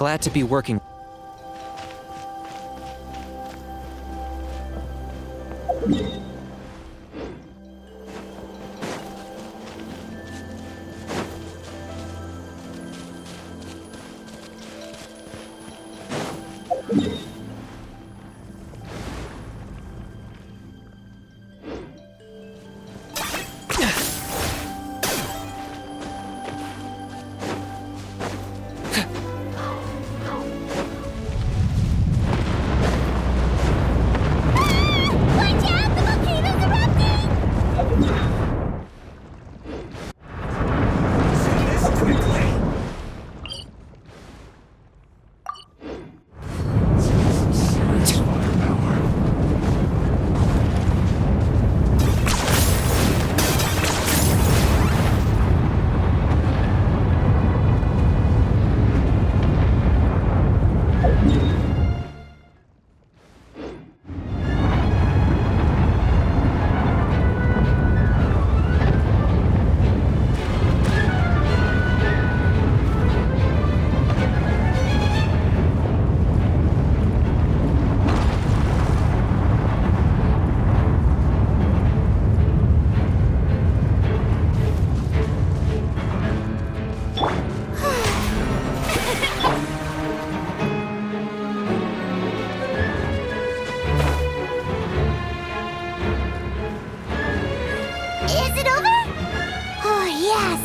glad to be working.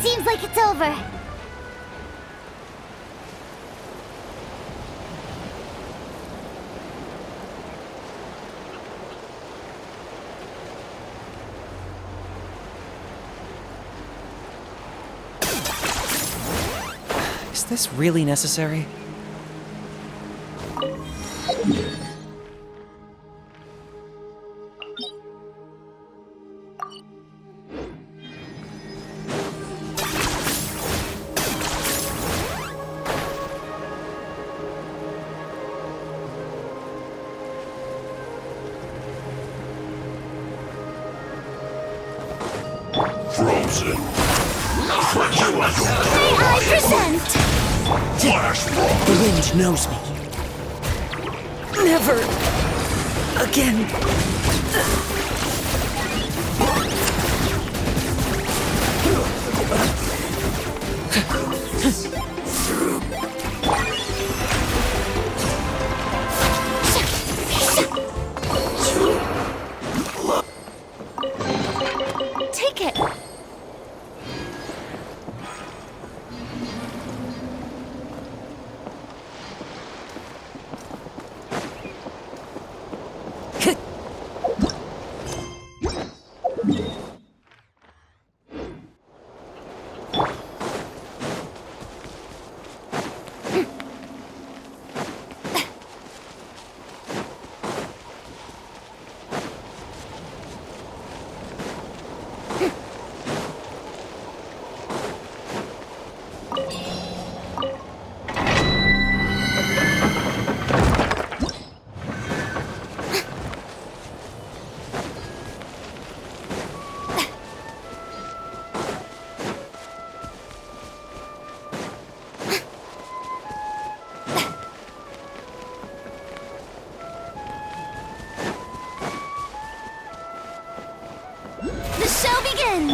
Seems like it's over. Is this really necessary? Frozen. I present! Flash rock. The wind knows me. Never again. Take it! The show begins!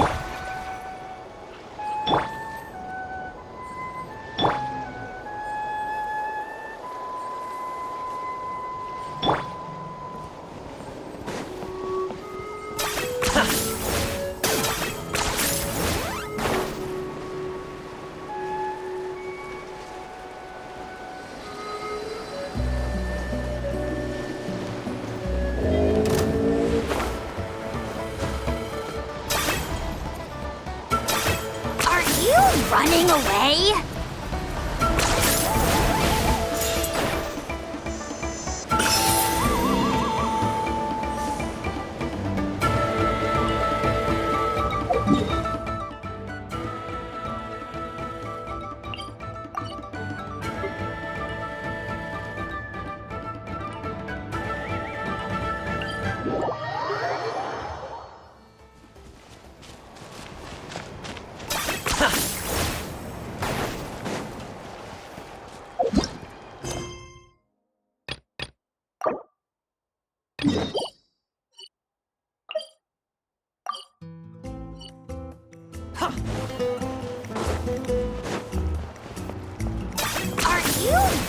Running away?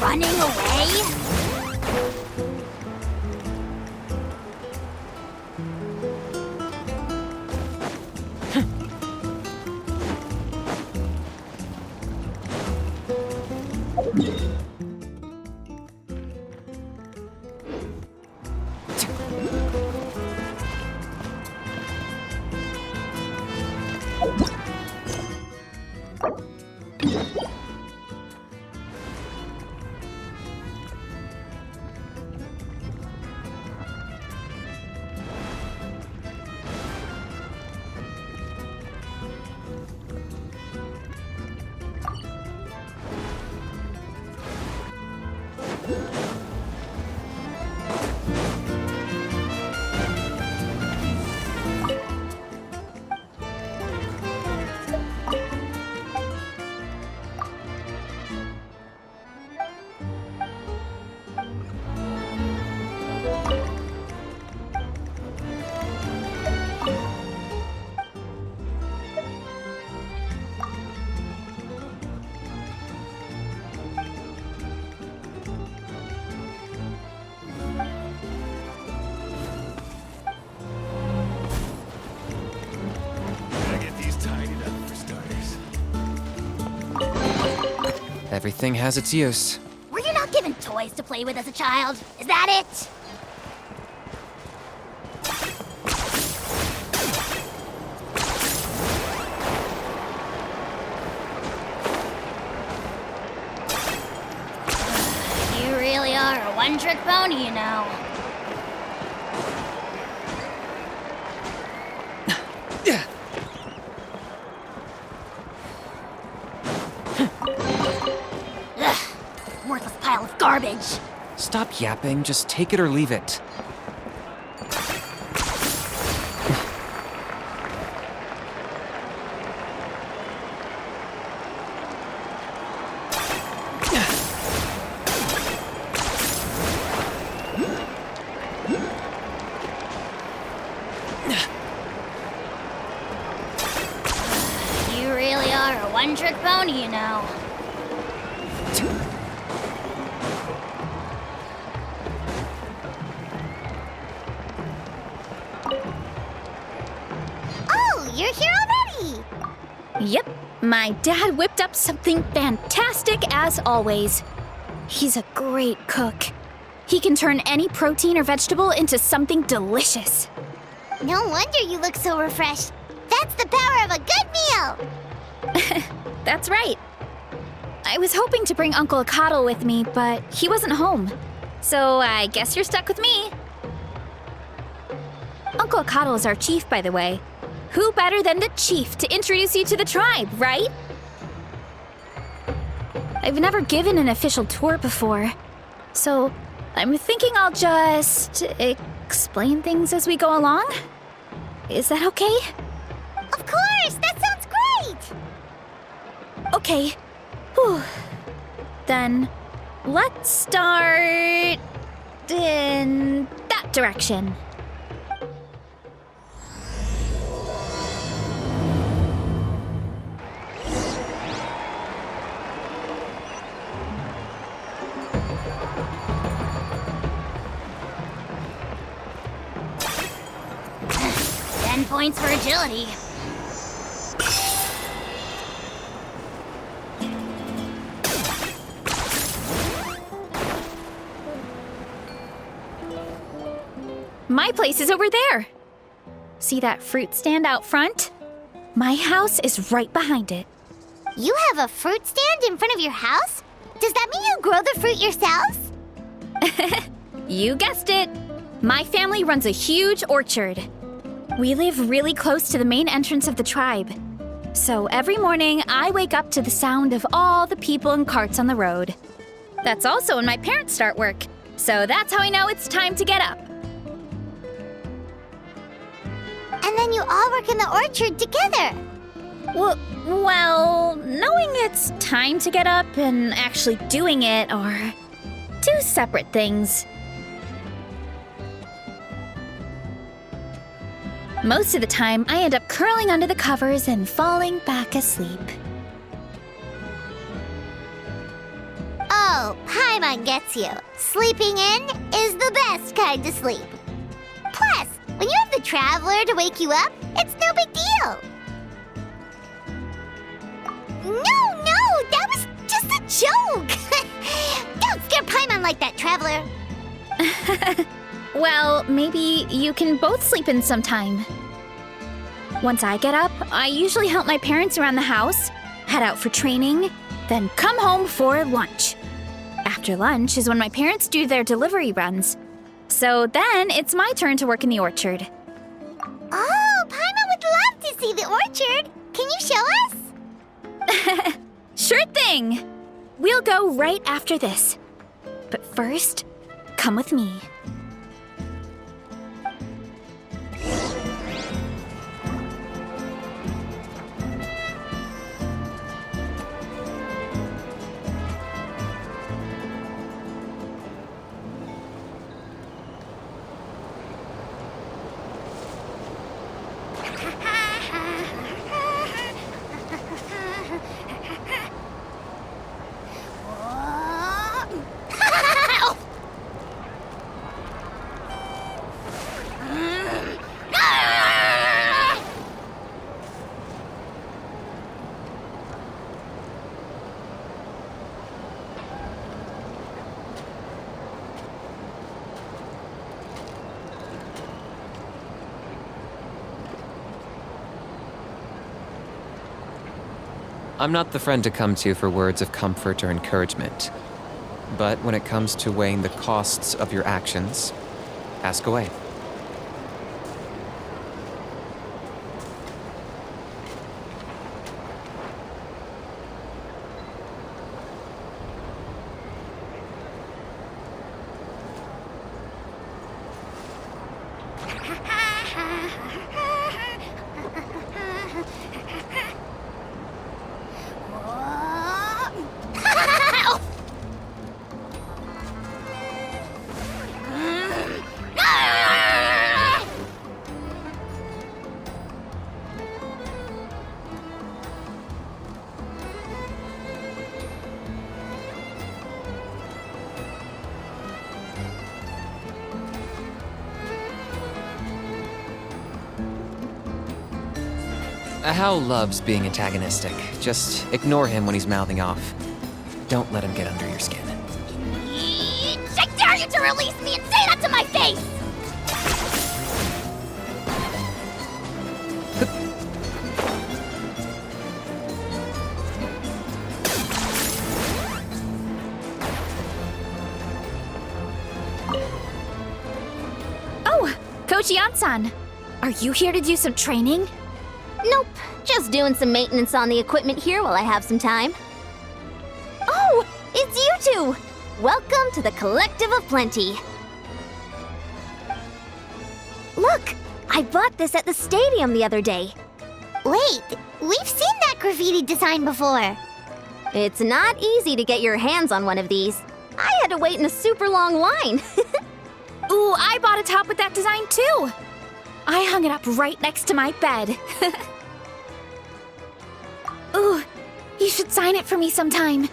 running away? Everything has its use. Were you not given toys to play with as a child? Is that it? You really are a one-trick pony, you know. Ugh, worthless pile of garbage. Stop yapping, just take it or leave it. You really are a one-trick pony, you know. Oh, you're here already! Yep, my dad whipped up something fantastic as always. He's a great cook. He can turn any protein or vegetable into something delicious. No wonder you look so refreshed. That's the power of a good meal! That's right. I was hoping to bring Uncle Coddle with me, but he wasn't home. So I guess you're stuck with me. Uncle Coddle is our chief, by the way. Who better than the chief to introduce you to the tribe, right? I've never given an official tour before, so I'm thinking I'll just explain things as we go along. Is that okay? Of course! That sounds great! Okay. Whew. Then let's start in that direction. Points for agility. My place is over there. See that fruit stand out front? My house is right behind it. You have a fruit stand in front of your house? Does that mean you grow the fruit yourselves? You guessed it. My family runs a huge orchard. We live really close to the main entrance of the tribe. So every morning, I wake up to the sound of all the people and carts on the road. That's also when my parents start work. So that's how I know it's time to get up. And then you all work in the orchard together. Well, knowing it's time to get up and actually doing it are two separate things. Most of the time, I end up curling under the covers and falling back asleep. Oh, Oh, Paimon gets you. Sleeping in is the best kind of sleep. Plus, when you have the Traveler to wake you up, it's no big deal. No, that was just a joke. Don't scare Paimon like that, Traveler. Well, maybe you can both sleep in sometime. Once I get up, I usually help my parents around the house, head out for training, then come home for lunch. After lunch is when my parents do their delivery runs. So then it's my turn to work in the orchard. Oh, Paimon would love to see the orchard. Can you show us? Sure thing! We'll go right after this. But first, come with me. I'm not the friend to come to for words of comfort or encouragement. But when it comes to weighing the costs of your actions, ask away. Hal loves being antagonistic. Just ignore him when he's mouthing off. Don't let him get under your skin. I dare you to release me and say that to my face! Oh, Coach Yan-san, are you here to do some training? Nope, just doing some maintenance on the equipment here while I have some time. Oh, it's you two! Welcome to the Collective of Plenty. Look, I bought this at the stadium the other day. Wait, we've seen that graffiti design before. It's not easy to get your hands on one of these. I had to wait in a super long line. Ooh, I bought a top with that design too! I hung it up right next to my bed. Ooh, you should sign it for me sometime.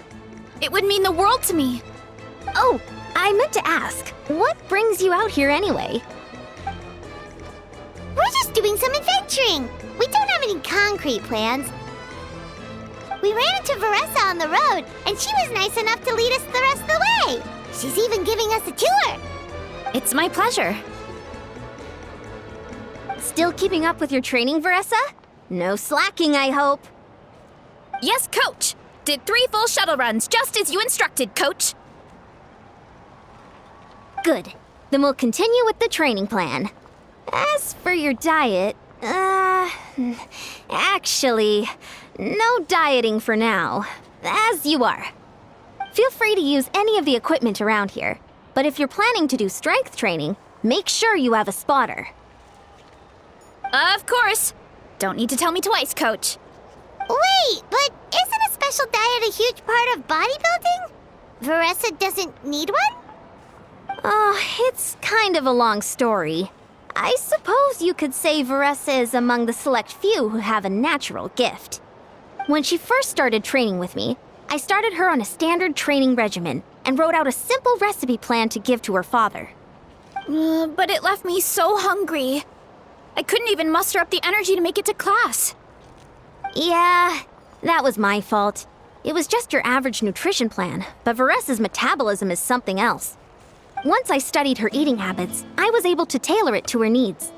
It would mean the world to me. Oh, I meant to ask, what brings you out here anyway? We're just doing some adventuring. We don't have any concrete plans. We ran into Veressa on the road, and she was nice enough to lead us the rest of the way. She's even giving us a tour. It's my pleasure. Still keeping up with your training, Veressa? No slacking, I hope. Yes, Coach! Did 3 full shuttle runs, just as you instructed, Coach. Good. Then we'll continue with the training plan. As for your diet, actually, no dieting for now. As you are. Feel free to use any of the equipment around here. But if you're planning to do strength training, make sure you have a spotter. Of course. Don't need to tell me twice, Coach. Wait, but isn't a special diet a huge part of bodybuilding? Veressa doesn't need one? Oh, it's kind of a long story. I suppose you could say Veressa is among the select few who have a natural gift. When she first started training with me, I started her on a standard training regimen and wrote out a simple recipe plan to give to her father. But it left me so hungry. I couldn't even muster up the energy to make it to class. Yeah, that was my fault. It was just your average nutrition plan, but Varessa's metabolism is something else. Once I studied her eating habits, I was able to tailor it to her needs.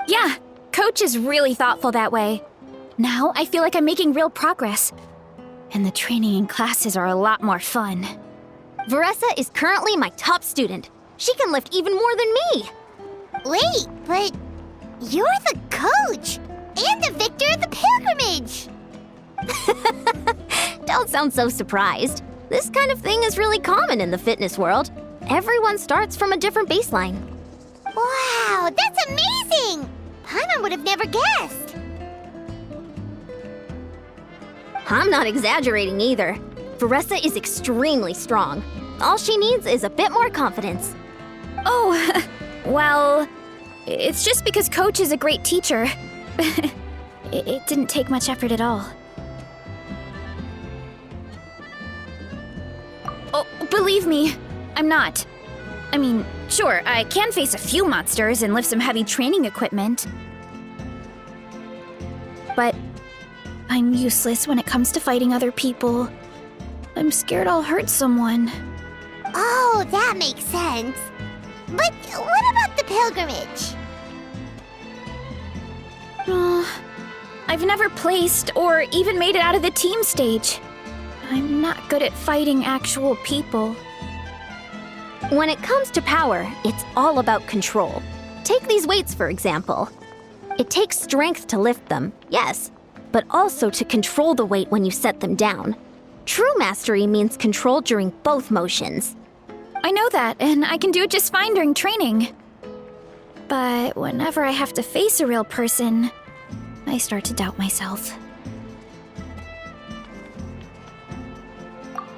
Yeah, Coach is really thoughtful that way. Now I feel like I'm making real progress. And the training and classes are a lot more fun. Varessa is currently my top student. She can lift even more than me. Wait, but you're the coach and the victor of the pilgrimage. Don't sound so surprised. This kind of thing is really common in the fitness world. Everyone starts from a different baseline. Wow, that's amazing! Paimon would have never guessed. I'm not exaggerating either. Varessa is extremely strong. All she needs is a bit more confidence. Oh, well, it's just because Coach is a great teacher. It didn't take much effort at all. Oh, believe me, I'm not. I mean, sure, I can face a few monsters and lift some heavy training equipment. But I'm useless when it comes to fighting other people. I'm scared I'll hurt someone. Oh, that makes sense. But what about the pilgrimage? I've never placed or even made it out of the team stage. I'm not good at fighting actual people. When it comes to power, it's all about control. Take these weights, for example. It takes strength to lift them, yes, but also to control the weight when you set them down. True mastery means control during both motions. I know that, and I can do it just fine during training. But whenever I have to face a real person, I start to doubt myself.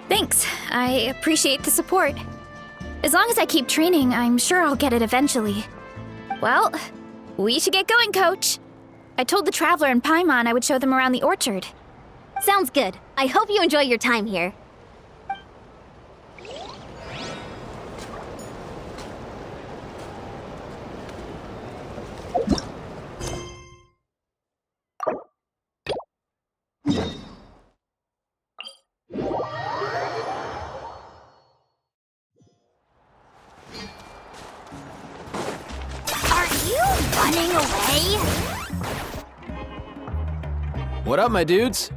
Thanks, I appreciate the support. As long as I keep training, I'm sure I'll get it eventually. Well, we should get going, Coach. I told the Traveler and Paimon I would show them around the orchard. Sounds good. I hope you enjoy your time here. Are you running away? What up, my dudes?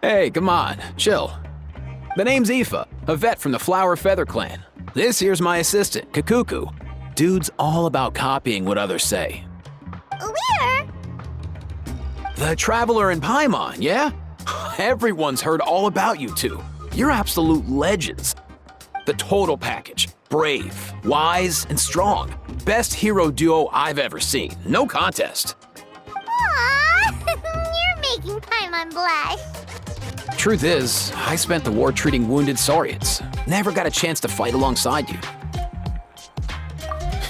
Hey, come on, chill. The name's Aoife, a vet from the Flower Feather Clan. This here's my assistant, Kakuku. Dude's all about copying what others say. We're... The Traveler and Paimon, yeah? Everyone's heard all about you two. You're absolute legends. The total package. Brave, wise, and strong. Best hero duo I've ever seen. No contest. Aww, you're making Paimon blush. Truth is, I spent the war treating wounded Saurians. Never got a chance to fight alongside you.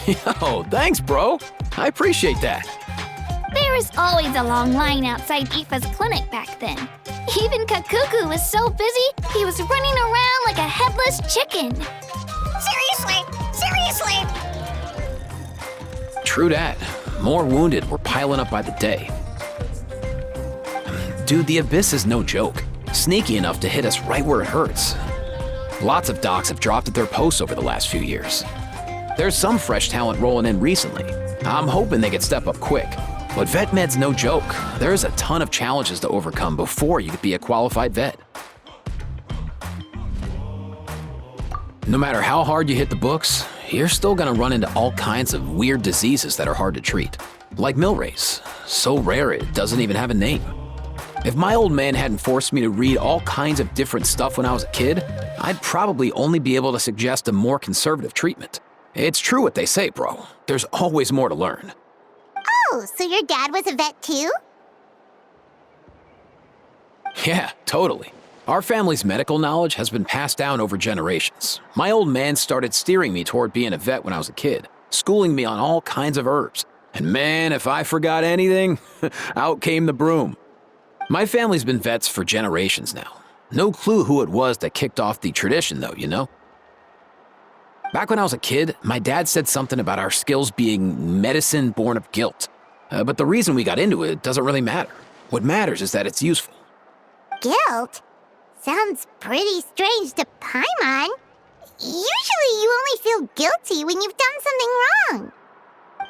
Yo, thanks, bro. I appreciate that. There was always a long line outside Aoife's clinic back then. Even Kakuku was so busy, he was running around like a headless chicken. Seriously! True dat. More wounded were piling up by the day. Dude, the Abyss is no joke. Sneaky enough to hit us right where it hurts. Lots of docs have dropped at their posts over the last few years. There's some fresh talent rolling in recently. I'm hoping they could step up quick. But vet med's no joke. There's a ton of challenges to overcome before you could be a qualified vet. No matter how hard you hit the books, you're still gonna run into all kinds of weird diseases that are hard to treat. Like Milrace, so rare it doesn't even have a name. If my old man hadn't forced me to read all kinds of different stuff when I was a kid, I'd probably only be able to suggest a more conservative treatment. It's true what they say, bro. There's always more to learn. Oh, so your dad was a vet too? Yeah, totally. Our family's medical knowledge has been passed down over generations. My old man started steering me toward being a vet when I was a kid, schooling me on all kinds of herbs. And man, if I forgot anything, out came the broom. My family's been vets for generations now. No clue who it was that kicked off the tradition, though, you know? Back when I was a kid, my dad said something about our skills being medicine born of guilt. But the reason we got into it doesn't really matter. What matters is that it's useful. Guilt? Sounds pretty strange to Paimon. Usually you only feel guilty when you've done something wrong.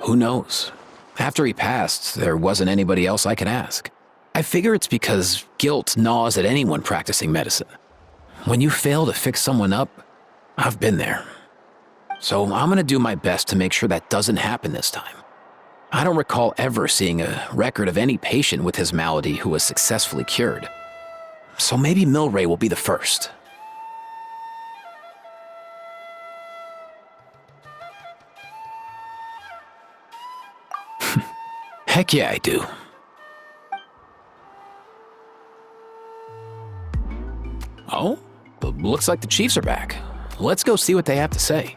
Who knows? After he passed, there wasn't anybody else I could ask. I figure it's because guilt gnaws at anyone practicing medicine. When you fail to fix someone up, I've been there. So I'm gonna do my best to make sure that doesn't happen this time. I don't recall ever seeing a record of any patient with his malady who was successfully cured. So maybe Milray will be the first. Heck yeah, I do. Oh, looks like the Chiefs are back. Let's go see what they have to say.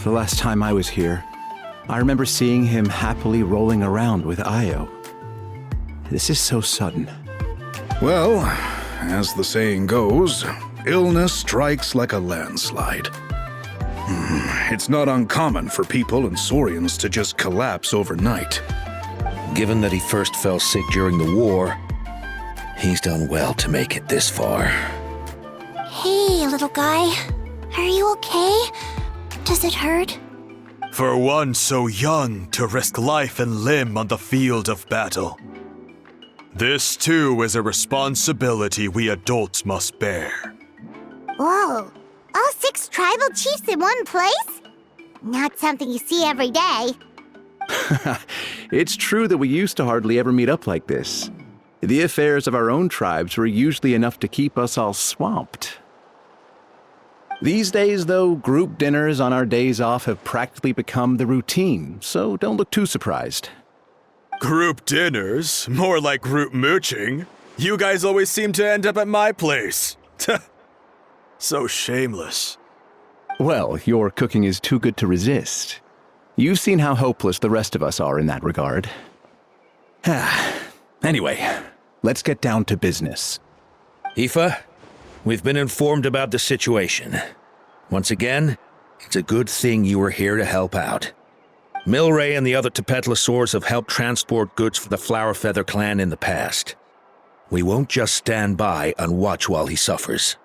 The last time I was here, I remember seeing him happily rolling around with Io. This is so sudden. Well, as the saying goes, illness strikes like a landslide. It's not uncommon for people and Saurians to just collapse overnight. Given that he first fell sick during the war, he's done well to make it this far. Hey, little guy. Are you okay? Does it hurt? For one so young to risk life and limb on the field of battle. This too is a responsibility we adults must bear. Whoa. All 6 tribal chiefs in one place? Not something you see every day. It's true that we used to hardly ever meet up like this. The affairs of our own tribes were usually enough to keep us all swamped. These days, though, group dinners on our days off have practically become the routine, so don't look too surprised. Group dinners? More like group mooching. You guys always seem to end up at my place. So shameless. Well, your cooking is too good to resist. You've seen how hopeless the rest of us are in that regard. Anyway, let's get down to business. Aoife, we've been informed about the situation. Once again, it's a good thing you were here to help out. Milray and the other Tepetlosaurs have helped transport goods for the Flowerfeather clan in the past. We won't just stand by and watch while he suffers.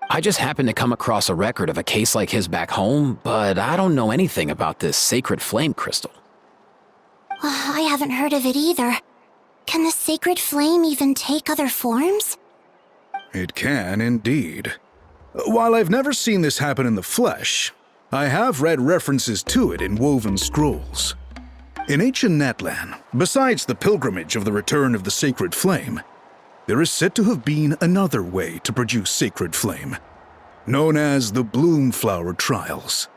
I just happened to come across a record of a case like his back home, but I don't know anything about this sacred flame crystal. I haven't heard of it either. Can the sacred flame even take other forms? It can indeed. While I've never seen this happen in the flesh, I have read references to it in woven scrolls. In ancient Natlan, besides the pilgrimage of the return of the sacred flame, there is said to have been another way to produce sacred flame, known as the Bloomflower Trials.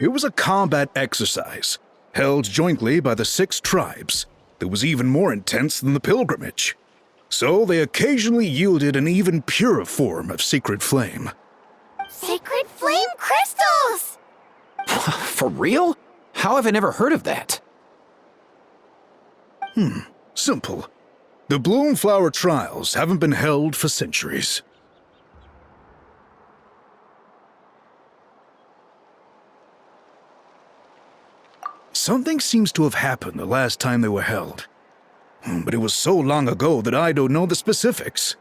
It was a combat exercise held jointly by the 6 tribes that was even more intense than the pilgrimage. So they occasionally yielded an even purer form of sacred flame. Sacred flame crystals! For real? How have I never heard of that? Simple. The Bloomflower Trials haven't been held for centuries. Something seems to have happened the last time they were held. But it was so long ago that I don't know the specifics.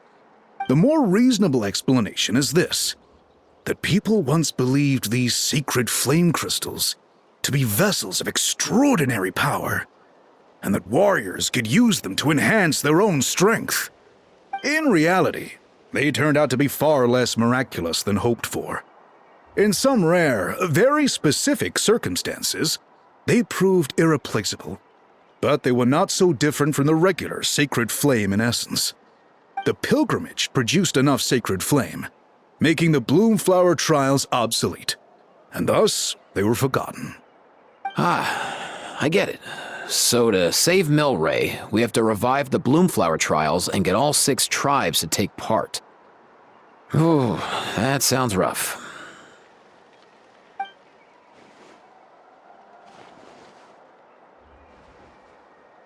The more reasonable explanation is this: that people once believed these sacred flame crystals to be vessels of extraordinary power, and that warriors could use them to enhance their own strength. In reality, they turned out to be far less miraculous than hoped for. In some rare, very specific circumstances, they proved irreplaceable, but they were not so different from the regular sacred flame in essence. the pilgrimage produced enough sacred flame, making the Bloomflower trials obsolete, and thus they were forgotten. I get it. So to save Milray, we have to revive the Bloomflower trials and get all 6 tribes to take part. Ooh, that sounds rough.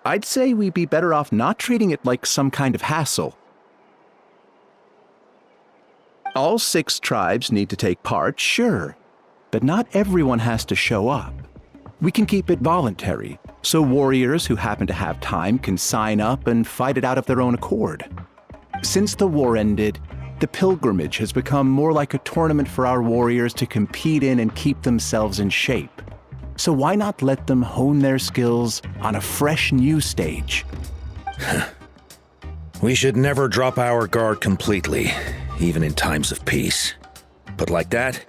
I'd say we'd be better off not treating it like some kind of hassle. All 6 tribes need to take part, sure, but not everyone has to show up. We can keep it voluntary, so warriors who happen to have time can sign up and fight it out of their own accord. Since the war ended, the pilgrimage has become more like a tournament for our warriors to compete in and keep themselves in shape. So why not let them hone their skills on a fresh new stage? We should never drop our guard completely, even in times of peace. But like that,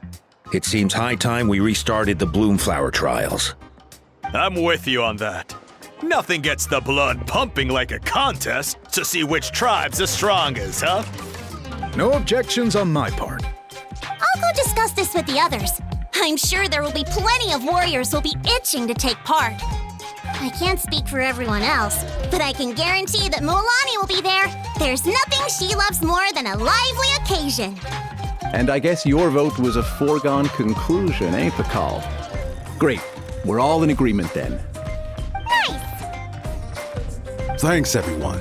it seems high time we restarted the Bloomflower trials. I'm with you on that. Nothing gets the blood pumping like a contest to see which tribe's the strongest, huh? No objections on my part. I'll go discuss this with the others. I'm sure there will be plenty of warriors who'll be itching to take part. I can't speak for everyone else, but I can guarantee that Mualani will be there. There's nothing she loves more than a lively occasion. And I guess your vote was a foregone conclusion, eh, Pakal? Great. We're all in agreement then. Nice! Thanks, everyone.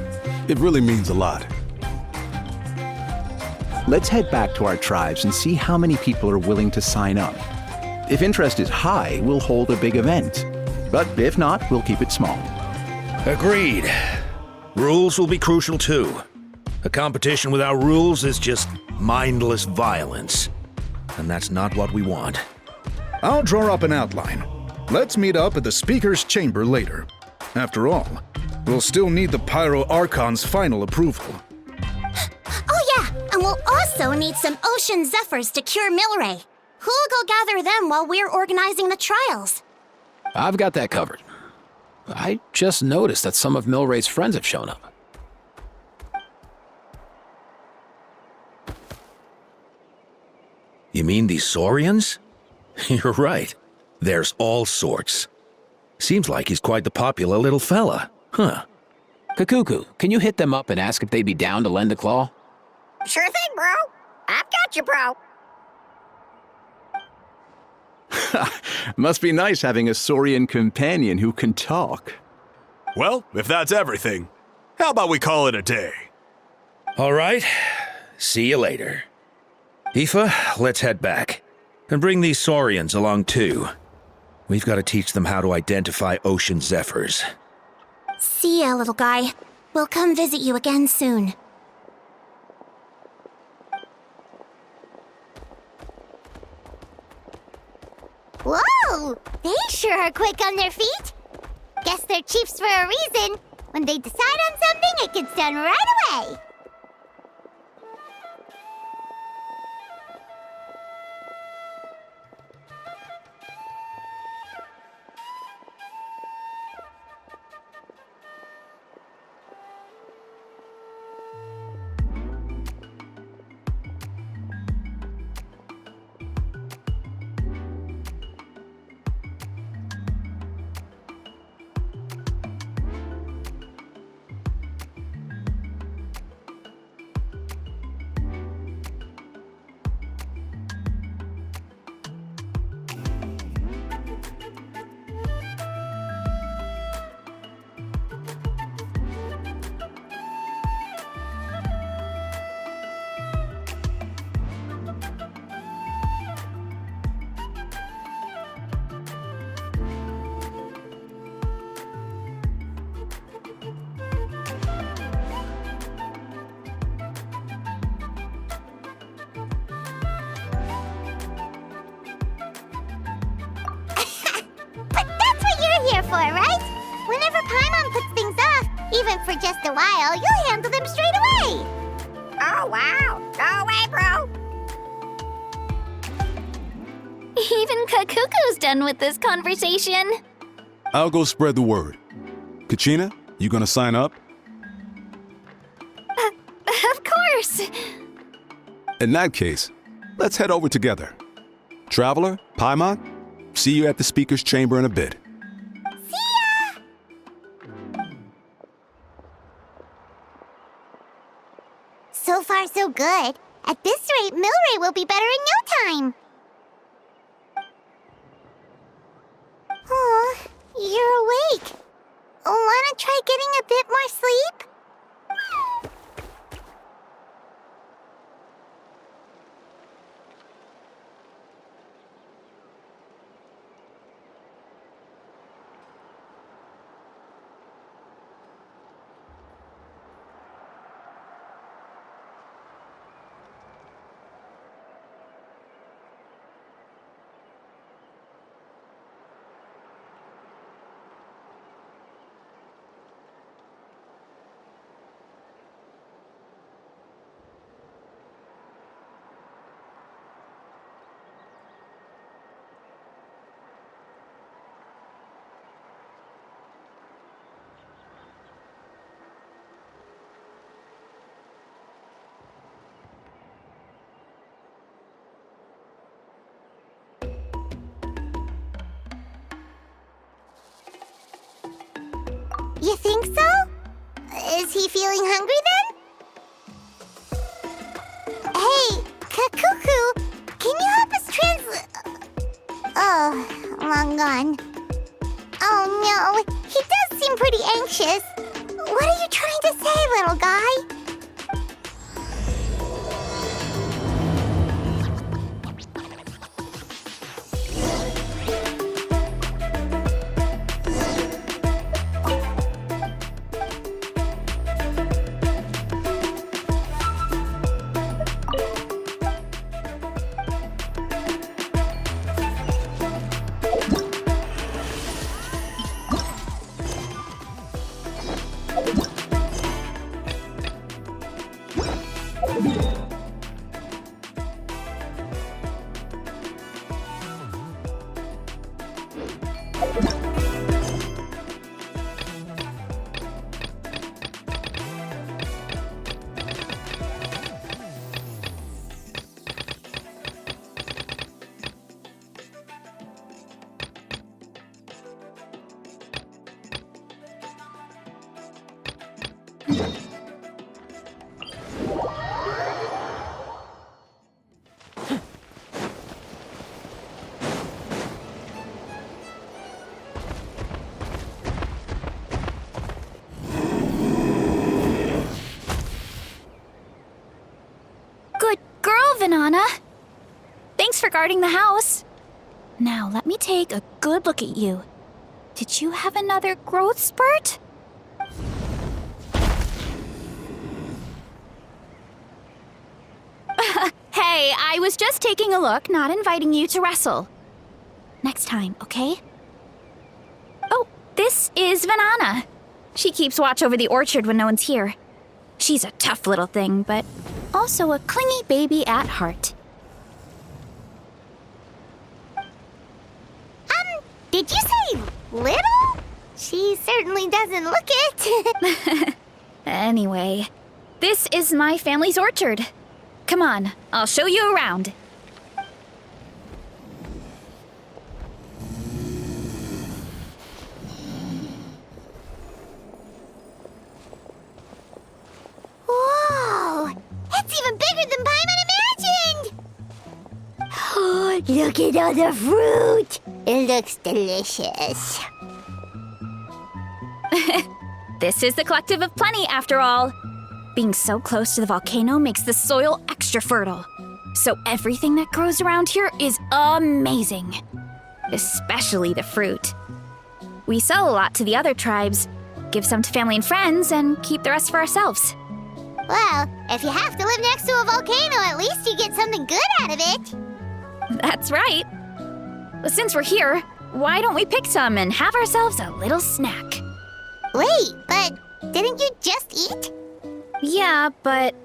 It really means a lot. Let's head back to our tribes and see how many people are willing to sign up. If interest is high, we'll hold a big event. But if not, we'll keep it small. Agreed. Rules will be crucial too. A competition without rules is just mindless violence. And that's not what we want. I'll draw up an outline. Let's meet up at the Speaker's Chamber later. After all, we'll still need the Pyro Archon's final approval. Oh yeah, and we'll also need some Ocean Zephyrs to cure Milray. Who'll go gather them while we're organizing the trials? I've got that covered. I just noticed that some of Milray's friends have shown up. You mean these Saurians? You're right. There's all sorts. Seems like he's quite the popular little fella, huh? Kakuku, can you hit them up and ask if they'd be down to lend a claw? Sure thing, bro. I've got you, bro. Must be nice having a Saurian companion who can talk. Well, if that's everything, how about we call it a day? All right. See you later. Aoife, let's head back. And bring these Saurians along too. We've got to teach them how to identify Ocean Zephyrs. See ya, little guy. We'll come visit you again soon. Whoa! They sure are quick on their feet. Guess they're chiefs for a reason. When they decide on something, it gets done right away. Here for, right? Whenever Paimon puts things off, even for just a while, you'll handle them straight away. Oh, wow. Go away, bro. Even Kakuku's done with this conversation. I'll go spread the word. Kachina, you gonna sign up? Of course. In that case, let's head over together. Traveler, Paimon, see you at the speaker's chamber in a bit. So far, so good. At this rate, Milray will be better in no time. Oh, you're awake. Wanna try getting a bit more sleep? You think so? Is he feeling hungry then? Hey, Kakuku, can you help us Oh, long gone. Oh no, he does seem pretty anxious. What are you trying to say, little guy? Banana. Thanks for guarding the house. Now, let me take a good look at you. Did you have another growth spurt? Hey, I was just taking a look, not inviting you to wrestle. Next time, okay? Oh, this is Banana. She keeps watch over the orchard when no one's here. She's a tough little thing, but also a clingy baby at heart. Did you say little? She certainly doesn't look it. Anyway, this is my family's orchard. Come on, I'll show you around. Whoa! It's even bigger than Paimon imagined! Oh, look at all the fruit! It looks delicious. This is the Collective of Plenty, after all. Being so close to the volcano makes the soil extra fertile. So everything that grows around here is amazing. Especially the fruit. We sell a lot to the other tribes, give some to family and friends, and keep the rest for ourselves. Well, if you have to live next to a volcano, at least you get something good out of it. That's right. Since we're here, why don't we pick some and have ourselves a little snack? Wait, but didn't you just eat? Yeah, but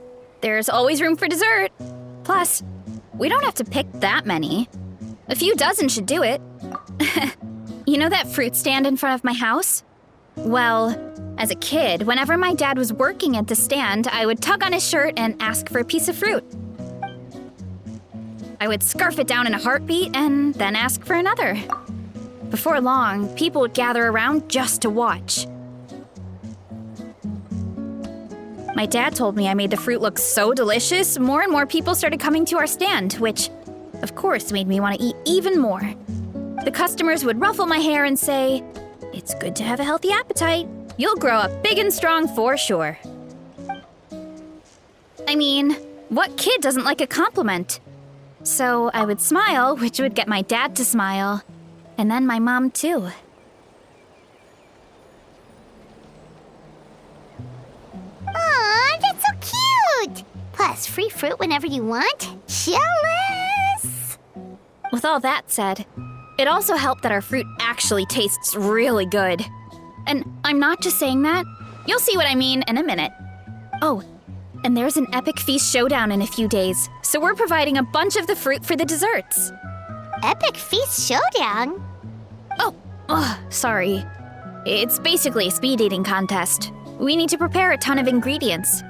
there's always room for dessert. Plus, we don't have to pick that many. A few dozen should do it. You know that fruit stand in front of my house? Well, As a kid, whenever my dad was working at the stand, I would tug on his shirt and ask for a piece of fruit. I would scarf it down in a heartbeat and then ask for another. Before long, people would gather around just to watch. My dad told me I made the fruit look so delicious, more and more people started coming to our stand, which, of course, made me want to eat even more. The customers would ruffle my hair and say, "It's good to have a healthy appetite. You'll grow up big and strong for sure." I mean, what kid doesn't like a compliment? So I would smile, which would get my dad to smile, and then my mom too. Aw, that's so cute! Plus, free fruit whenever you want. Jealous! With all that said, it also helped that our fruit actually tastes really good. And I'm not just saying that. You'll see what I mean in a minute. Oh, and there's an epic feast showdown in a few days, so we're providing a bunch of the fruit for the desserts. Epic Feast Showdown? Sorry. It's basically a speed eating contest. We need to prepare a ton of ingredients.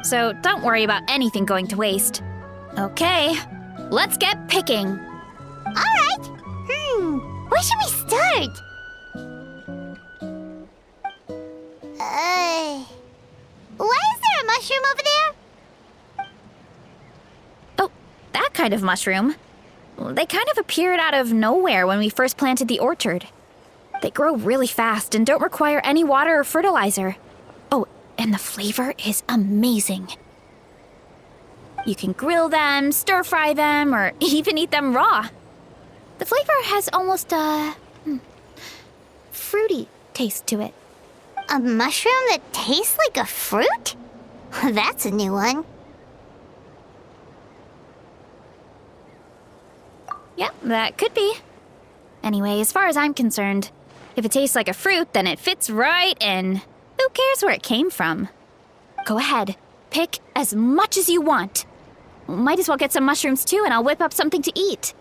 So don't worry about anything going to waste. Okay, let's get picking. Alright! Where should we start? Why is there a mushroom over there? Oh, that kind of mushroom. They kind of appeared out of nowhere when we first planted the orchard. They grow really fast and don't require any water or fertilizer. Oh, and the flavor is amazing. You can grill them, stir-fry them, or even eat them raw. The flavor has almost a fruity taste to it. A mushroom that tastes like a fruit? That's a new one. Yeah, that could be. Anyway, as far as I'm concerned, if it tastes like a fruit, then it fits right in. Who cares where it came from? Go ahead, pick as much as you want. Might as well get some mushrooms too, and I'll whip up something to eat.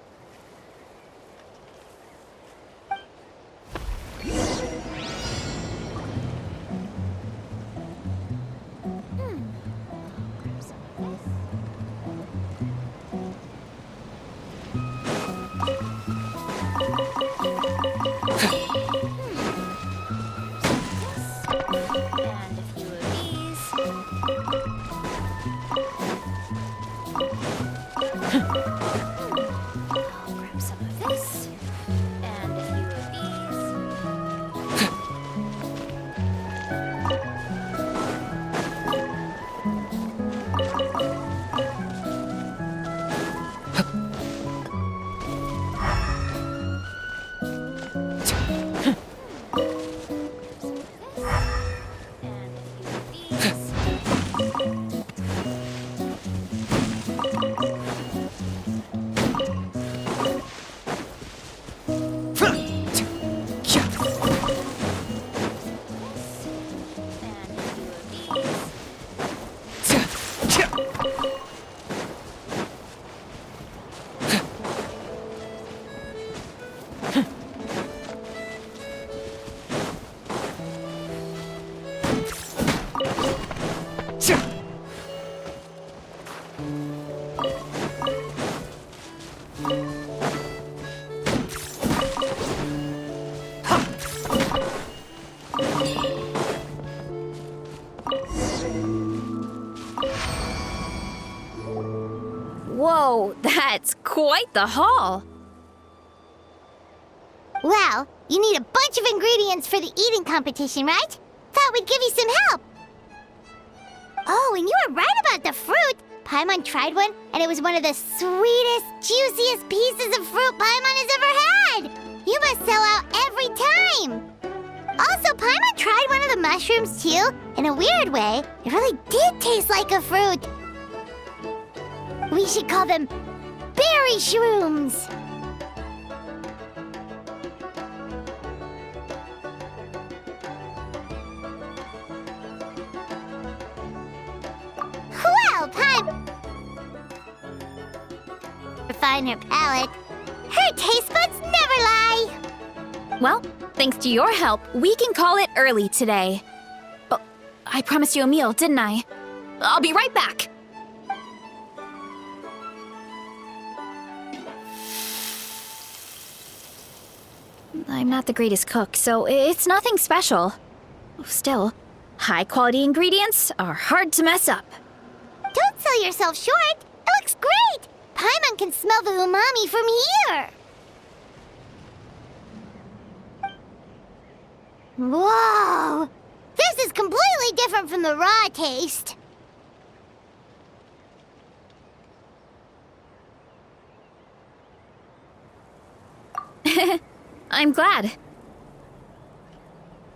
Whoa, that's quite the haul. Well, you need a bunch of ingredients for the eating competition, right? Thought we'd give you some help. Oh, and you were right about the fruit. Paimon tried one, and it was one of the sweetest, juiciest pieces of fruit Paimon has ever had. You must sell out every time. Also, Paimon tried one of the mushrooms too. In a weird way, it really did taste like a fruit. We should call them berry shrooms. Well, refine her palate. Her taste buds never lie. Well, thanks to your help, we can call it early today. I promised you a meal, didn't I? I'll be right back. I'm not the greatest cook, so it's nothing special. Still, high-quality ingredients are hard to mess up. Don't sell yourself short. It looks great. Paimon can smell the umami from here. Whoa! This is completely different from the raw taste. I'm glad.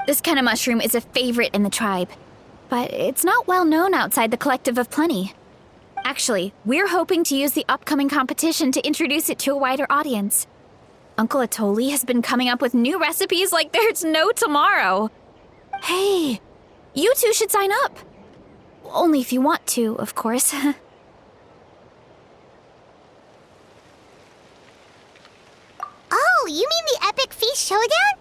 This kind of mushroom is a favorite in the tribe, but it's not well known outside the Collective of Plenty. Actually, we're hoping to use the upcoming competition to introduce it to a wider audience. Uncle Atoli has been coming up with new recipes like there's no tomorrow. Hey, you two should sign up. Only if you want to, of course. Oh, you mean the Epic Feast Showdown?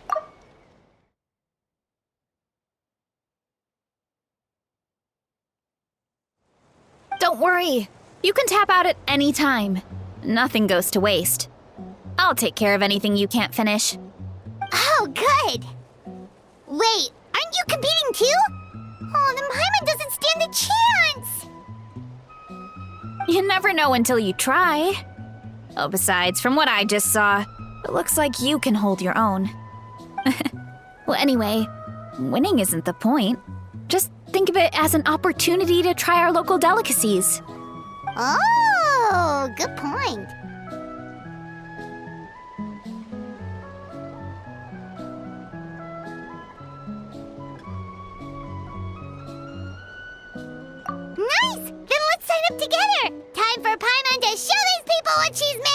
Don't worry. You can tap out at any time. Nothing goes to waste. I'll take care of anything you can't finish. Oh, good. Wait, aren't you competing too? Oh, then Paimon doesn't stand a chance. You never know until you try. Oh, besides, from what I just saw, it looks like you can hold your own. Well, anyway, winning isn't the point. Just think of it as an opportunity to try our local delicacies. Oh, good point. Nice! Then let's sign up together! Time for Paimon to show these people what she's made!